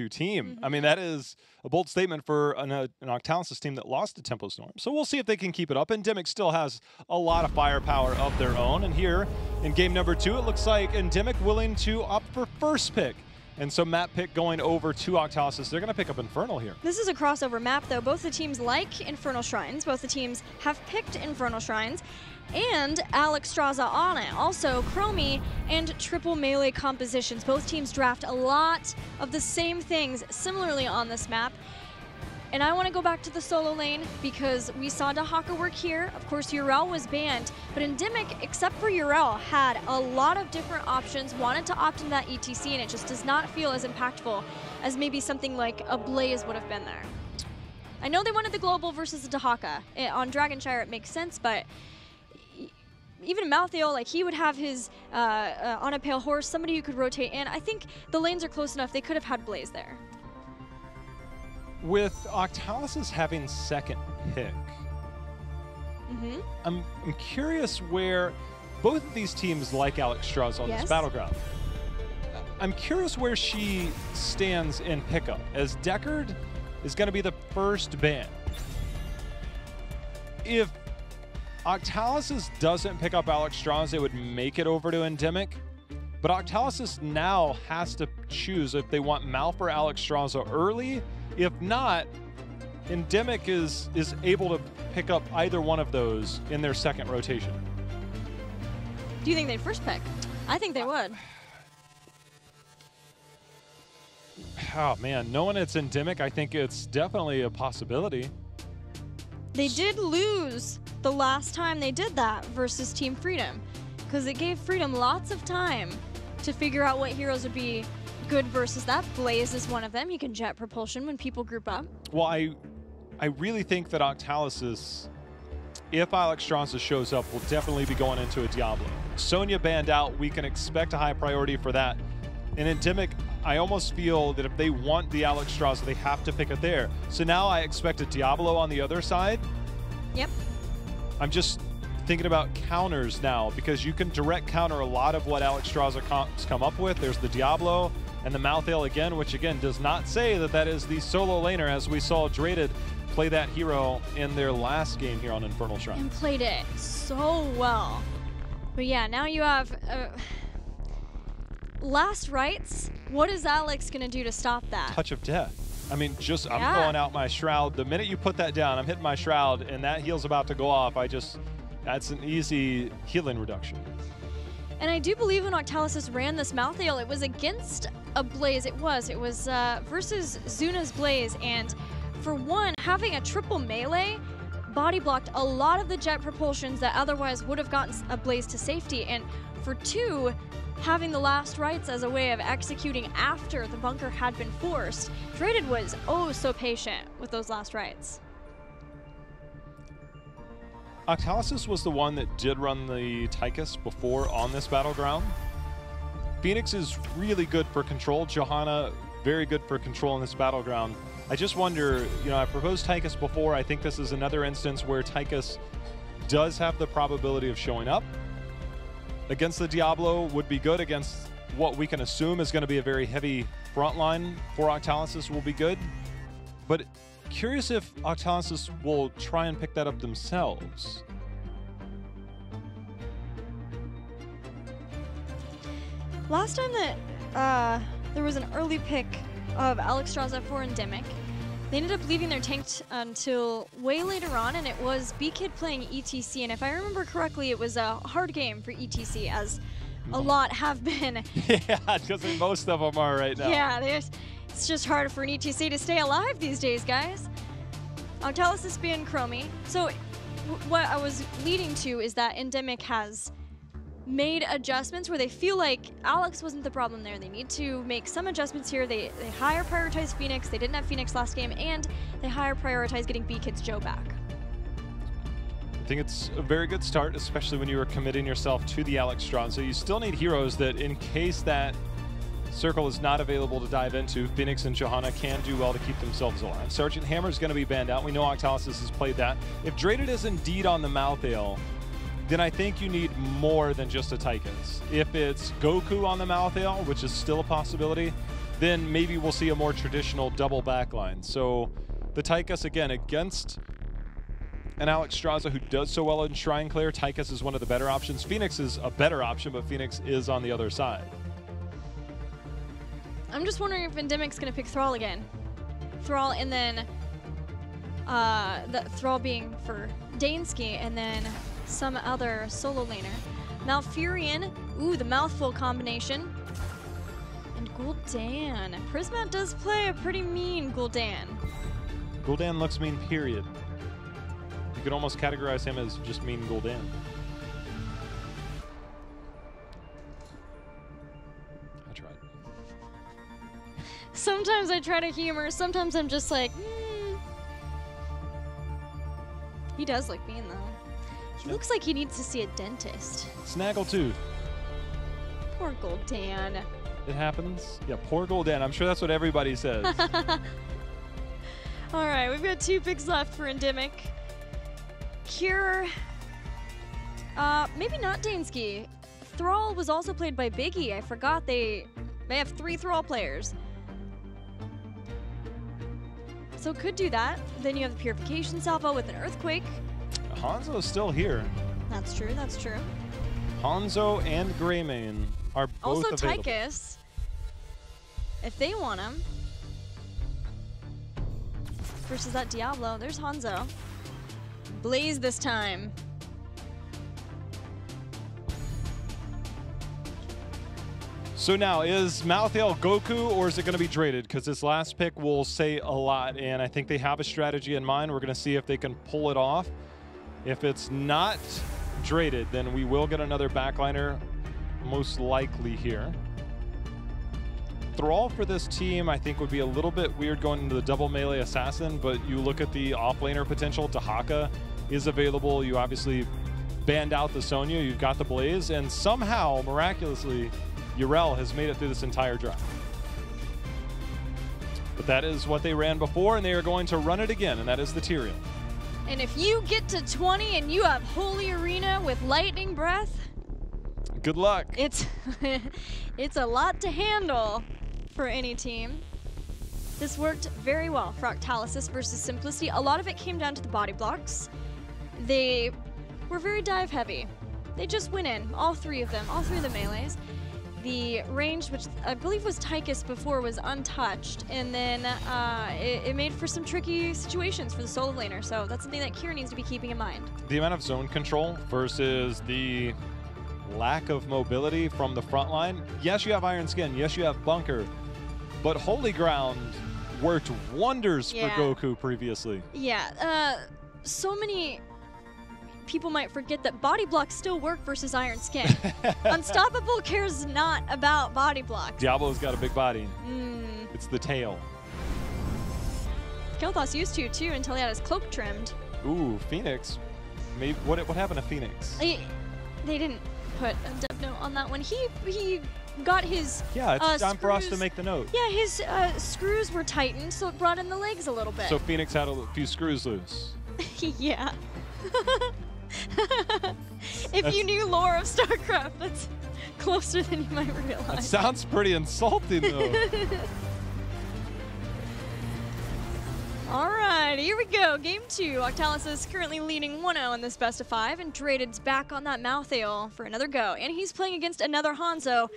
2 team. I mean, that is a bold statement for an Octalysis team that lost to Tempo Storm. So we'll see if they can keep it up. ENDEMIC still has a lot of firepower of their own. And here in game number 2, it looks like ENDEMIC willing to opt for first pick. And so map pick going over to Octalysis. They're going to pick up Infernal here. This is a crossover map, though. Both the teams like Infernal Shrines. Both the teams have picked Infernal Shrines. And Alexstrasza on it. Also, Chromie and triple melee compositions. Both teams draft a lot of the same things similarly on this map. And I want to go back to the solo lane because we saw Dahaka work here. Of course, Yrel was banned, but ENDEMIC, except for Yrel, had a lot of different options, wanted to opt into that ETC, and it just does not feel as impactful as maybe something like a Blaze would have been there. I know they wanted the global versus the Dahaka. On Dragonshire, it makes sense, but even Malthael, like he would have his on a pale horse, somebody who could rotate in. I think the lanes are close enough. They could have had Blaze there. With Octalysis having second pick, I'm curious where both of these teams like Alexstrasza on this battleground. I'm curious where she stands in pickup, as Deckard is going to be the first ban. If Octalysis doesn't pick up Alexstrasza, it would make it over to ENDEMIC. But Octalysis now has to choose if they want Malf or Alexstrasza early. If not, ENDEMIC is able to pick up either one of those in their second rotation. Do you think they'd first pick? I think they would. Oh man, knowing it's ENDEMIC, I think it's definitely a possibility. They did lose the last time they did that versus Team Freedom, because it gave Freedom lots of time to figure out what heroes would be good versus that. Blaze is one of them. You can jet propulsion when people group up. Well, I really think that Octalysis, if Alexstrasza shows up, will definitely be going into a Diablo. Sonya banned out. We can expect a high priority for that. In ENDEMIC, I almost feel that if they want the Alexstrasza, they have to pick it there. So now I expect a Diablo on the other side. Yep. I'm just thinking about counters now, because you can direct counter a lot of what Alexstrasza come up with. There's the Diablo and the Malthael again, which again does not say that that is the solo laner, as we saw Draded play that hero in their last game here on Infernal Shrine. And played it so well. But yeah, now you have last rites. What is Alex gonna do to stop that? Touch of Death. I mean, just I'm pulling out my shroud. The minute you put that down, I'm hitting my shroud, and that heal's about to go off. That's an easy healing reduction. And I do believe when Octalysis ran this Malthael, it was against a Blaze. It was versus Zuna's Blaze, and for one, having a triple melee body blocked a lot of the jet propulsions that otherwise would have gotten a Blaze to safety, and for two, having the last rites as a way of executing after the bunker had been forced. Draded was oh so patient with those last rites. Octalysis was the one that did run the Tychus before on this battleground. Phoenix is really good for control. Johanna, very good for control in this battleground. I just wonder, I proposed Tychus before. I think this is another instance where Tychus does have the probability of showing up. Against the Diablo would be good. Against what we can assume is going to be a very heavy front line for Octalysis will be good. But curious if Octalysis will try and pick that up themselves. Last time that there was an early pick of Alexstrasza for ENDEMIC, they ended up leaving their tank until way later on, and it was B-Kid playing ETC. And if I remember correctly, it was a hard game for ETC, as a lot have been. Yeah, because most of them are right now. Yeah, it's just hard for an ETC to stay alive these days, guys. Octalysis being Chromie. So what I was leading to is that ENDEMIC has made adjustments where they feel like Alex wasn't the problem there. They need to make some adjustments here. They higher prioritize Phoenix. They didn't have Phoenix last game, and they higher prioritize getting B-Kid's Joe back. I think it's a very good start, especially when you are committing yourself to the Alexstrasza. You still need heroes that, in case that circle is not available to dive into, Phoenix and Johanna can do well to keep themselves alive. Sergeant Hammer is going to be banned out. We know Octalysis has played that. If Draded is indeed on the Malthael, then I think you need more than just a Tychus. If it's Goku on the Malthael, which is still a possibility, then maybe we'll see a more traditional double backline. So the Tychus, again, against an Alexstrasza who does so well in Shrine Clear, Tychus is one of the better options. Phoenix is a better option, but Phoenix is on the other side. I'm just wondering if ENDEMIC's going to pick Thrall again. Thrall, and then the Thrall being for Dansky, and then some other solo laner. Malfurion, ooh, the mouthful combination. And Gul'dan. Prismat does play a pretty mean Gul'dan. Gul'dan looks mean, period. You could almost categorize him as just mean Gul'dan. I tried. Sometimes I try to humor, sometimes I'm just like, He does look mean, though. He looks like he needs to see a dentist. Snaggletooth. Poor Gul'dan. It happens. Yeah, poor Gul'dan. I'm sure that's what everybody says. All right, we've got 2 picks left for ENDEMIC. Cure. Maybe not Dansky. Thrall was also played by Biggie. I forgot they have 3 Thrall players. So could do that. Then you have the Purification Salvo with an Earthquake. Hanzo's still here. That's true, that's true. Hanzo and Greymane are both also available. Tychus, if they want him. Versus that Diablo. There's Hanzo. Blaze this time. So now, is Malthael Goku, or is it going to be Draded? Because this last pick will say a lot, and I think they have a strategy in mind. We're going to see if they can pull it off. If it's not Draded, then we will get another backliner, most likely here. Thrall for this team, I think, would be a little bit weird going into the double melee assassin, but you look at the offlaner potential. Dahaka is available. You obviously banned out the Sonya. You've got the Blaze, and somehow, miraculously, Yrel has made it through this entire drive. But that is what they ran before, and they are going to run it again, and that is the Tyrael. And if you get to 20 and you have Holy Arena with Lightning Breath, good luck. It's it's a lot to handle for any team. This worked very well for Octalysis versus Simplicity. A lot of it came down to the body blocks. They were very dive heavy. They just went in, all 3 of them, all 3 of the melees. The range, which I believe was Tychus before, was untouched, and then it made for some tricky situations for the solo laner, so that's something that Kira needs to be keeping in mind. The amount of zone control versus the lack of mobility from the front line. Yes, you have Iron Skin. Yes, you have Bunker, but Holy Ground worked wonders for Goku previously. Yeah, so many people might forget that body blocks still work versus Iron Skin. Unstoppable cares not about body blocks. Diablo's got a big body. It's the tail. Kel'Thas used to, too, until he had his cloak trimmed. Ooh, Phoenix. Maybe, what happened to Phoenix? They didn't put a dev note on that one. He got his Yeah, it's time for us to make the note. Yeah, his screws were tightened, so it brought in the legs a little bit. So Phoenix had a few screws loose. Yeah. If you knew lore of StarCraft, that's closer than you might realize. That sounds pretty insulting, though. All right, here we go. Game 2. Octalysis currently leading 1-0 in this best of 5, and Draded's back on that Malthael for another go. And he's playing against another Hanzo.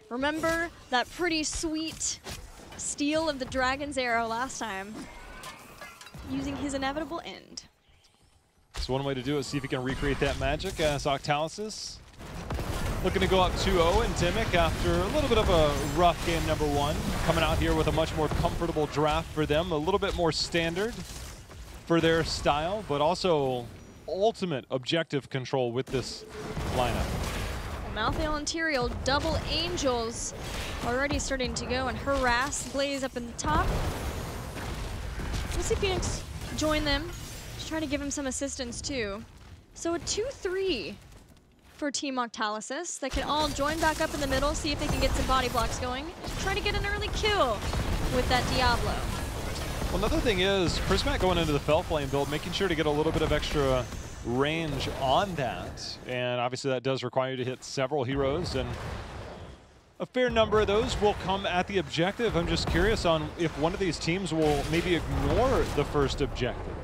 Remember that pretty sweet steal of the Dragon's Arrow last time, using his inevitable end. So one way to do it is see if he can recreate that magic as Octalysis. Looking to go up 2-0 in ENDEMIC after a little bit of a rough game number 1. Coming out here with a much more comfortable draft for them, a little bit more standard for their style, but also ultimate objective control with this lineup. Malthael and Tyrael, double Angels, already starting to go and harass Blaze up in the top. We'll see Phoenix join them. Just trying to give him some assistance too. So a 2-3 for Team Octalysis. They can all join back up in the middle, see if they can get some body blocks going. Try to get an early kill with that Diablo. Well, another thing is, Prismat going into the Fellflame build, making sure to get a little bit of extra range on that. And obviously that does require you to hit several heroes. And a fair number of those will come at the objective. I'm just curious on if one of these teams will maybe ignore the first objective,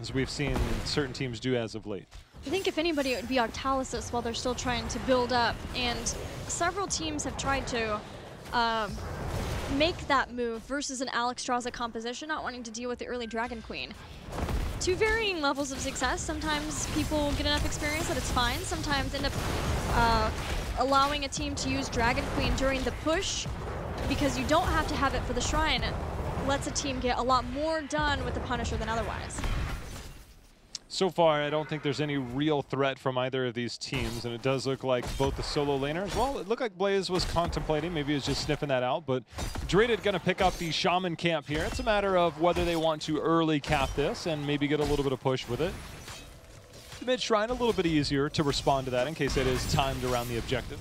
as we've seen certain teams do as of late. I think if anybody, it would be Octalysis while they're still trying to build up. And several teams have tried to make that move versus an Alexstrasza composition, not wanting to deal with the early Dragon Queen. To varying levels of success. Sometimes people get enough experience that it's fine. Sometimes end up allowing a team to use Dragon Queen during the push because you don't have to have it for the Shrine. It lets a team get a lot more done with the Punisher than otherwise. So far, I don't think there's any real threat from either of these teams, and it does look like both the solo laners, well, it looked like Blaze was contemplating, maybe he was just sniffing that out, but Draded gonna pick up the Shaman camp here. It's a matter of whether they want to early cap this and maybe get a little bit of push with it. The mid Shrine, a little bit easier to respond to that in case it is timed around the objective.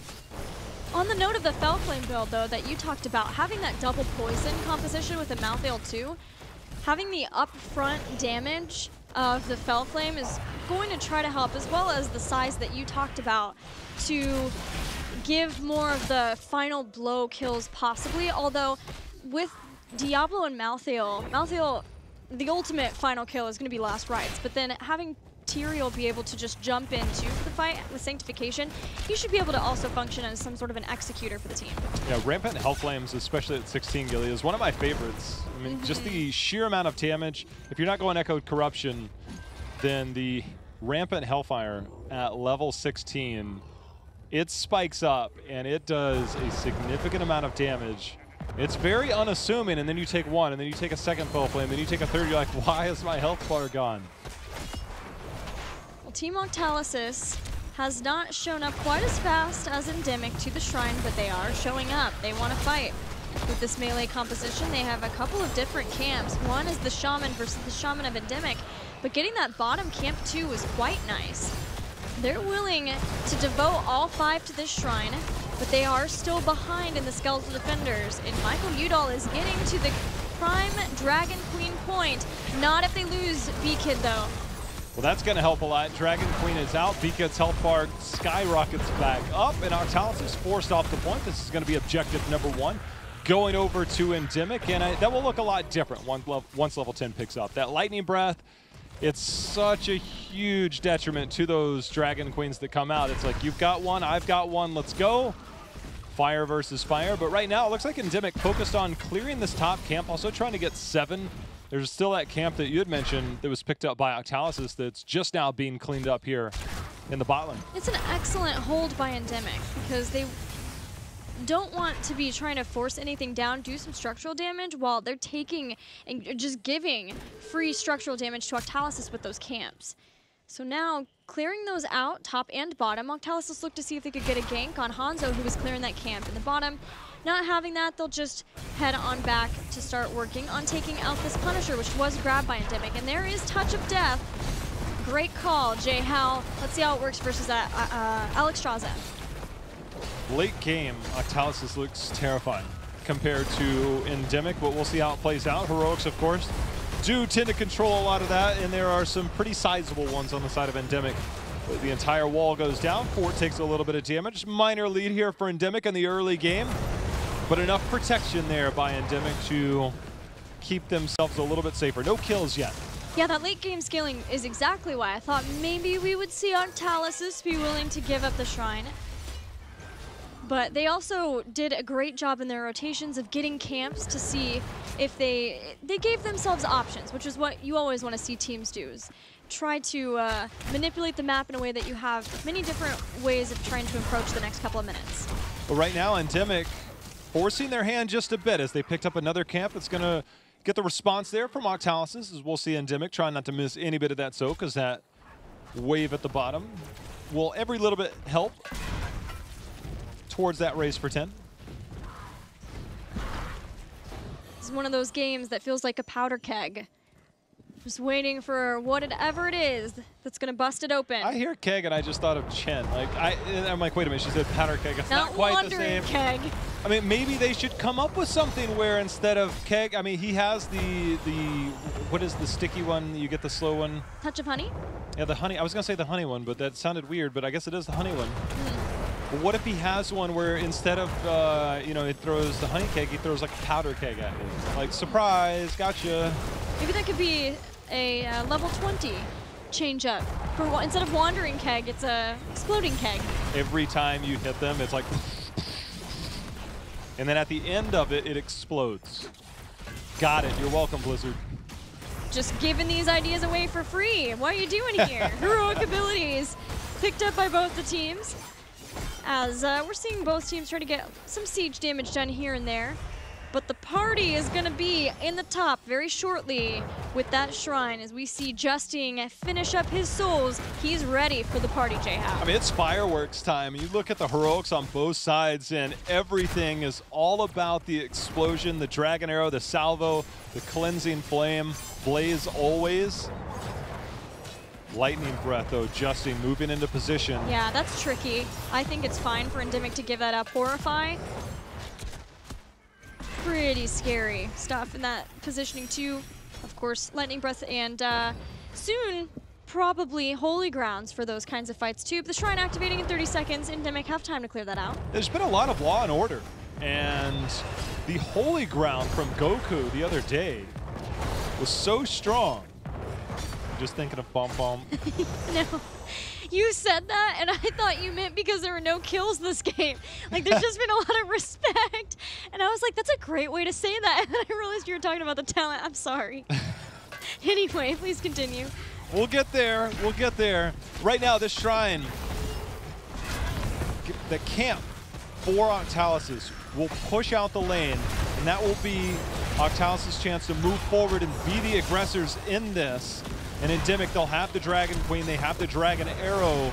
On the note of the Fellflame build, though, that you talked about, having that double poison composition with the Malthael 2, having the upfront damage of the Fellflame is going to try to help, as well as the size that you talked about, to give more of the final blow kills possibly, although with Diablo and Malthael, the ultimate final kill is going to be Last Rites, but then having Tyrael be able to just jump into the fight with Sanctification, he should be able to also function as some sort of an executor for the team. Yeah, Rampant Hellflames, especially at 16 Gilly, is one of my favorites. I mean, just the sheer amount of damage. If you're not going Echoed Corruption, then the Rampant Hellfire at level 16, it spikes up and it does a significant amount of damage. It's very unassuming, and then you take one, and then you take a second Hellflame, then you take a third, you're like, why is my health bar gone? Team Octalysis has not shown up quite as fast as ENDEMIC to the Shrine, but they are showing up. They want to fight. With this melee composition, they have a couple of different camps. One is the Shaman versus the Shaman of ENDEMIC, but getting that bottom camp too was quite nice. They're willing to devote all 5 to this Shrine, but they are still behind in the Skeletal Defenders, and Michael Udall is getting to the prime Dragon Queen point. Not if they lose B-Kid, though. Well, that's going to help a lot. Dragon Queen is out. B-Kid's health bar skyrockets back up, and Octalysis is forced off the point. This is going to be objective number 1. Going over to ENDEMIC, and that will look a lot different once level 10 picks up. That Lightning Breath, it's such a huge detriment to those Dragon Queens that come out. It's like, you've got one, I've got one, let's go. Fire versus fire. But right now, it looks like ENDEMIC focused on clearing this top camp, also trying to get 7. There's still that camp that you had mentioned that was picked up by Octalysis that's just now being cleaned up here in the bot lane. It's an excellent hold by ENDEMIC because they don't want to be trying to force anything down, do some structural damage while they're taking and just giving free structural damage to Octalysis with those camps. So now, clearing those out, top and bottom, Octalysis looked to see if they could get a gank on Hanzo, who was clearing that camp in the bottom. Not having that, they'll just head on back to start working on taking out this Punisher, which was grabbed by ENDEMIC. And there is Touch of Death. Great call, Jay Hal. Let's see how it works versus Alexstrasza. Late game, Octalysis looks terrifying compared to ENDEMIC, but we'll see how it plays out. Heroics, of course, do tend to control a lot of that, and there are some pretty sizable ones on the side of ENDEMIC. The entire wall goes down. Fort takes a little bit of damage. Minor lead here for ENDEMIC in the early game, but enough protection there by ENDEMIC to keep themselves a little bit safer. No kills yet. Yeah, that late game scaling is exactly why I thought maybe we would see Octalysis be willing to give up the Shrine. But they also did a great job in their rotations of getting camps to see if they gave themselves options, which is what you always want to see teams do, is try to manipulate the map in a way that you have many different ways of trying to approach the next couple of minutes. Well, right now, ENDEMIC forcing their hand just a bit as they picked up another camp. It's going to get the response there from Octalysis, as we'll see ENDEMIC trying not to miss any bit of that soak, because that wave at the bottom will every little bit help towards that race for 10. This is one of those games that feels like a powder keg. Just waiting for whatever it is that's going to bust it open. I hear keg and I just thought of Chen. Like I'm like, wait a minute, she said powder keg. It's not quite the same. Keg. I mean, maybe they should come up with something where instead of keg, I mean, he has the what is the sticky one? You get the slow one. Touch of honey? Yeah, the honey. I was gonna say the honey one, but that sounded weird. But I guess it is the honey one. But what if he has one where instead of, you know, he throws the honey keg, he throws like a powder keg at you? Like, surprise, gotcha. Maybe that could be a level 20 change up. Instead of wandering keg, it's a exploding keg. Every time you hit them, it's like, and then at the end of it, it explodes. Got it. You're welcome, Blizzard. Just giving these ideas away for free. What are you doing here? Heroic abilities picked up by both the teams. As we're seeing both teams try to get some siege damage done here and there. But the party is going to be in the top very shortly with that shrine as we see Justin finish up his souls. He's ready for the party, J-Howe. I mean, it's fireworks time. You look at the heroics on both sides, and everything is all about the explosion, the dragon arrow, the salvo, the cleansing flame, blaze always. Lightning breath, though, Justin moving into position. Yeah, that's tricky. I think it's fine for ENDEMIC to give that up. Horrify. Pretty scary stuff in that positioning too. Of course, lightning breath and soon probably holy grounds for those kinds of fights too. But the shrine activating in 30 seconds. ENDEMIC have time to clear that out. There's been a lot of law and order, and the holy ground from Goku the other day was so strong. Just thinking of Bomb Bomb. No. You said that, and I thought you meant because there were no kills this game. Like, there's just been a lot of respect. And I was like, that's a great way to say that. And then I realized you were talking about the talent. I'm sorry. Anyway, please continue. We'll get there. We'll get there. Right now, this shrine, the camp for Octalysis will push out the lane, and that will be Octalysis' chance to move forward and be the aggressors in this. And ENDEMIC, they'll have the Dragon Queen, they have the Dragon Arrow.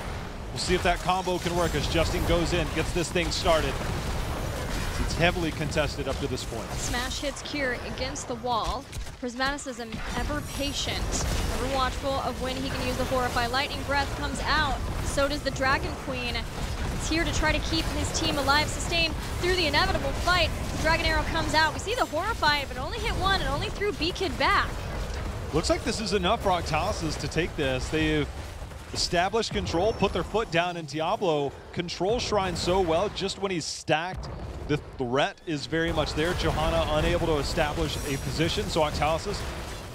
We'll see if that combo can work as Justin goes in, gets this thing started. It's heavily contested up to this point. Smash hits Cure against the wall. Prismatis is ever patient, ever watchful of when he can use the Horrify. Lightning Breath comes out, so does the Dragon Queen. It's here to try to keep his team alive, sustained through the inevitable fight. The Dragon Arrow comes out. We see the Horrify, but only hit one and only threw B-Kid back. Looks like this is enough for Octalysis to take this. They've established control, put their foot down, and Diablo controls Shrine so well just when he's stacked. The threat is very much there. Johanna unable to establish a position, so Octalysis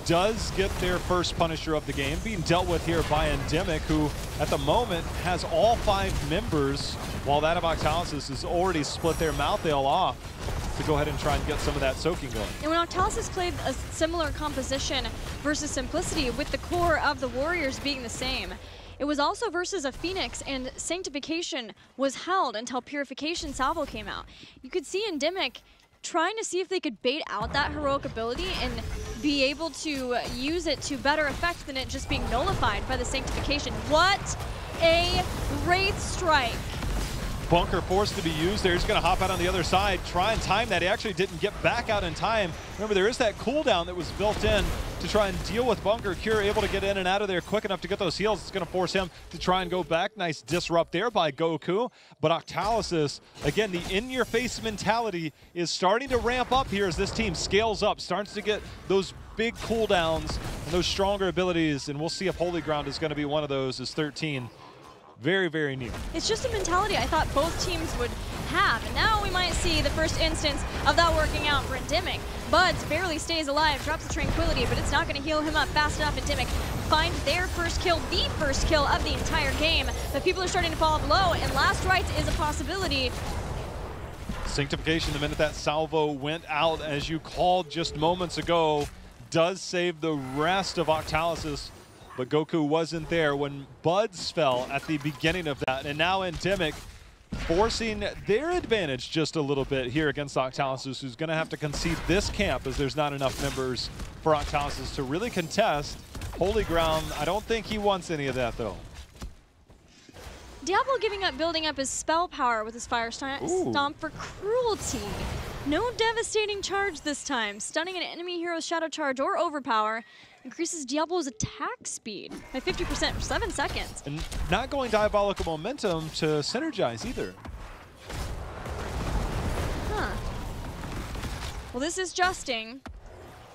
does get their first Punisher of the game, being dealt with here by ENDEMIC, who at the moment has all 5 members, while that of Octalysis has already split their Malthael off to go ahead and try and get some of that soaking going. And when Octalysis played a similar composition versus Simplicity, with the core of the Warriors being the same, it was also versus a Phoenix, and Sanctification was held until Purification Salvo came out. You could see ENDEMIC trying to see if they could bait out that heroic ability and be able to use it to better effect than it just being nullified by the Sanctification. What a Wraith Strike. Bunker forced to be used there. He's going to hop out on the other side, try and time that. He actually didn't get back out in time. Remember, there is that cooldown that was built in to try and deal with Bunker. Cure able to get in and out of there quick enough to get those heals. It's going to force him to try and go back. Nice disrupt there by Goku. But Octalysis, again, the in-your-face mentality is starting to ramp up here as this team scales up, starts to get those big cooldowns and those stronger abilities. And we'll see if Holy Ground is going to be one of those as 13. Very, very near. It's just a mentality I thought both teams would have, and now we might see the first instance of that working out for ENDEMIC. Buds barely stays alive, drops the Tranquility, but it's not going to heal him up fast enough. ENDEMIC find their first kill, the first kill of the entire game, but people are starting to fall below, and last rites is a possibility. Sanctification, the minute that salvo went out, as you called just moments ago, does save the rest of Octalysis. But Goku wasn't there when Buds fell at the beginning of that. And now ENDEMIC forcing their advantage just a little bit here against Octalysis, who's going to have to concede this camp as there's not enough members for Octalysis to really contest. Holy Ground, I don't think he wants any of that, though. Diablo giving up, building up his spell power with his Fire Stomp for Cruelty. No devastating charge this time. Stunning an enemy hero's Shadow Charge or Overpower. Increases Diablo's attack speed by 50% for 7 seconds. And not going Diabolical Momentum to synergize either. Huh. Well, this is Justin.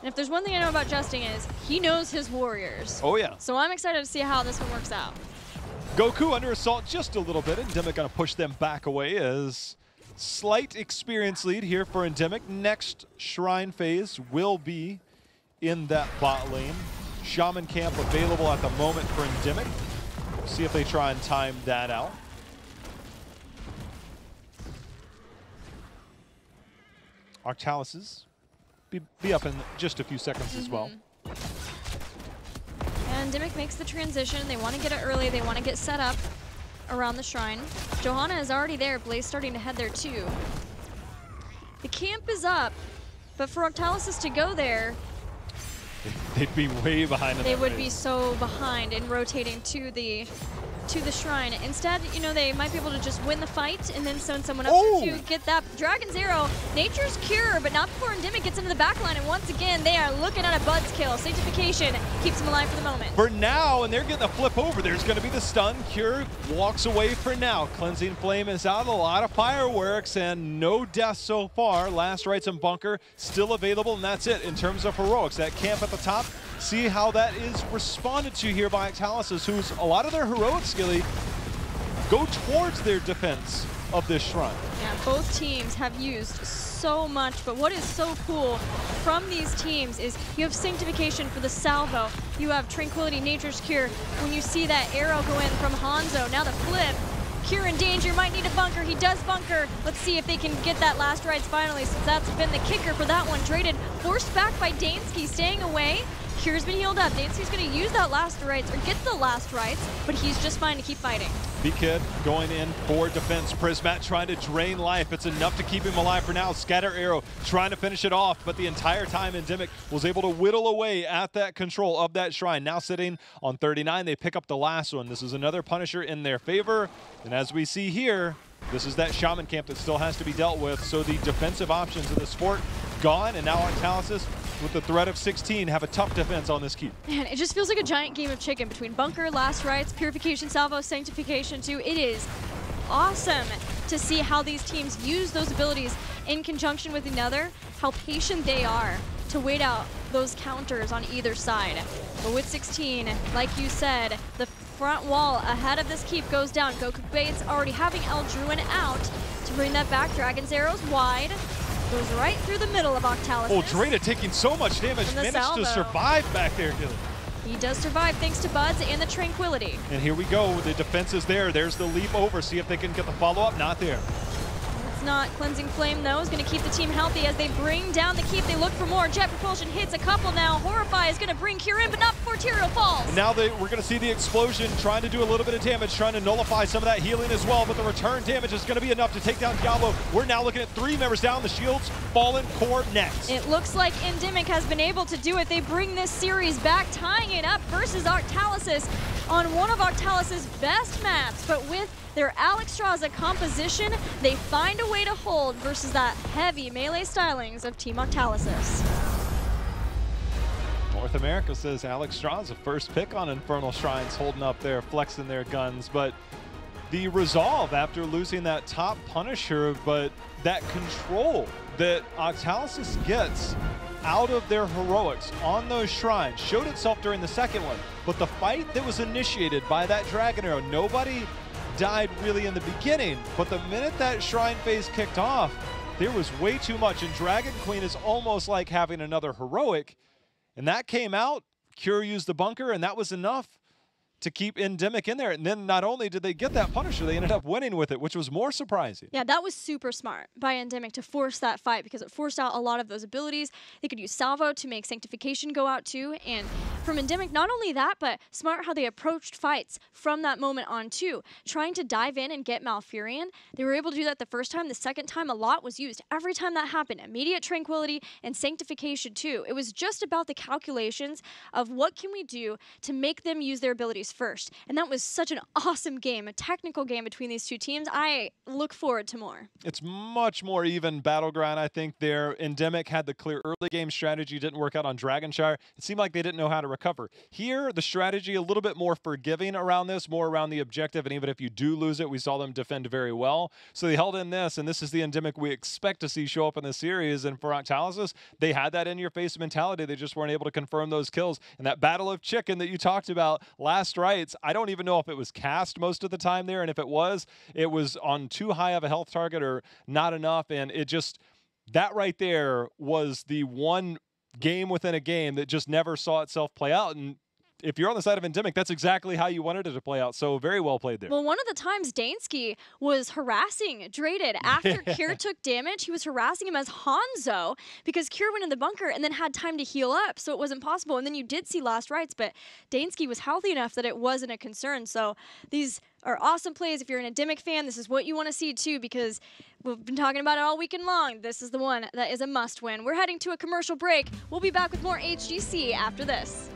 And if there's one thing I know about Justin is he knows his warriors. Oh, yeah. So I'm excited to see how this one works out. Goku under assault just a little bit. ENDEMIC gonna push them back away as slight experience lead here for ENDEMIC. Next Shrine phase will be in that bot lane. Shaman Camp available at the moment for ENDEMIC. We'll see if they try and time that out. Octalysis be up in just a few seconds as well. And ENDEMIC makes the transition. They want to get it early. They want to get set up around the shrine. Johanna is already there. Blaze starting to head there too. The camp is up, but for Octalysis to go there, they'd be way behind. They would be so behind in rotating to the shrine. Instead, you know, they might be able to just win the fight and then send someone up to get that Dragon's Arrow. Nature's Cure, but not before ENDEMIC gets into the backline. And once again, they are looking at a Bud's kill. Sanctification keeps him alive for the moment. For now, and they're getting a flip over. There's going to be the stun. Cure walks away for now. Cleansing Flame is out. A lot of fireworks and no deaths so far. Last Rites and Bunker still available, and that's it in terms of heroics. That camp at the top, see how that is responded to here by Octalysis, who's a lot of their heroics, Gilly, go towards their defense of this shrine. Yeah, both teams have used so much, but what is so cool from these teams is you have Sanctification for the salvo, you have Tranquility, Nature's Cure. When you see that arrow go in from Hanzo, now the flip, Cure in danger, might need a bunker, he does bunker. Let's see if they can get that last rites finally, since that's been the kicker for that one. Traded, forced back by Dansky, staying away. Cure's been healed up. Dansky's going to use that last rites, or get the last rites, but he's just fine to keep fighting. B-Kid going in for defense. Prismat trying to drain life. It's enough to keep him alive for now. Scatter Arrow trying to finish it off, but the entire time ENDEMIC was able to whittle away at that control of that shrine. Now sitting on 39, they pick up the last one. This is another Punisher in their favor, and as we see here, this is that Shaman Camp that still has to be dealt with, so the defensive options of this fort gone, and now Octalysis, with the threat of 16, have a tough defense on this keep. Man, it just feels like a giant game of chicken between Bunker, Last Rites, Purification, Salvo, Sanctification too. It is awesome to see how these teams use those abilities in conjunction with another, how patient they are to wait out those counters on either side. But with 16, like you said, the front wall ahead of this keep goes down. Goku Bates already having El Druin out to bring that back. Dragon's Arrow's wide. Goes right through the middle of Octalysis. Oh, Dreda taking so much damage, managed to survive back there, Gilly. He does survive thanks to Buds and the Tranquility. And here we go, the defense is there. There's the leap over, see if they can get the follow-up, not there. It's not. Cleansing Flame, though, is going to keep the team healthy as they bring down the keep. They look for more. Jet Propulsion hits a couple now. Horrify is going to bring Cure in, but not before Tyrael falls. And now we're going to see the explosion, trying to do a little bit of damage, trying to nullify some of that healing as well, but the return damage is going to be enough to take down Diablo. We're now looking at 3 members down. The shields fallen, Core next. It looks like ENDEMIC has been able to do it. They bring this series back, tying it up versus Octalysis on one of Octalysis' best maps, but with their Alexstrasza composition, they find a way to hold versus that heavy melee stylings of Team Octalysis. North America says Alexstrasza first pick on Infernal Shrines, holding up there, flexing their guns, but the resolve after losing that top Punisher, but that control that Octalysis gets out of their heroics on those shrines showed itself during the second one, but the fight that was initiated by that Dragon Arrow, nobody died really in the beginning, but the minute that shrine phase kicked off, there was way too much, and Dragon Queen is almost like having another heroic, and that came out. Cure used the bunker, and that was enough to keep ENDEMIC in there. And then not only did they get that Punisher, they ended up winning with it, which was more surprising. Yeah, that was super smart by ENDEMIC to force that fight because it forced out a lot of those abilities. They could use Salvo to make Sanctification go out too. And from ENDEMIC, not only that, but smart how they approached fights from that moment on too. Trying to dive in and get Malfurion. They were able to do that the first time. The second time, a lot was used. Every time that happened, immediate Tranquility and Sanctification too. It was just about the calculations of what can we do to make them use their abilities first. And that was such an awesome game, a technical game between these two teams. I look forward to more. It's much more even battleground, I think, there. ENDEMIC had the clear early game strategy, didn't work out on Dragonshire. It seemed like they didn't know how to recover. Here, the strategy a little bit more forgiving around this, more around the objective, and even if you do lose it, we saw them defend very well. So they held in this, and this is the endemic we expect to see show up in the series. And for Octalysis, they had that in-your-face mentality. They just weren't able to confirm those kills. And that battle of chicken that you talked about, last rites, I don't even know if it was cast most of the time there, and if it was on too high of a health target or not enough, and it just, that right there was the one game within a game that just never saw itself play out. And if you're on the side of Endemic, that's exactly how you wanted it to play out. So very well played there. Well, one of the times Dansky was harassing Draded after Kier took damage. He was harassing him as Hanzo because Kier went in the bunker and then had time to heal up, so it wasn't possible. And then you did see last rites, but Dansky was healthy enough that it wasn't a concern. So these are awesome plays. If you're an Endemic fan, this is what you want to see too, because we've been talking about it all weekend long. This is the one that is a must win. We're heading to a commercial break. We'll be back with more HGC after this.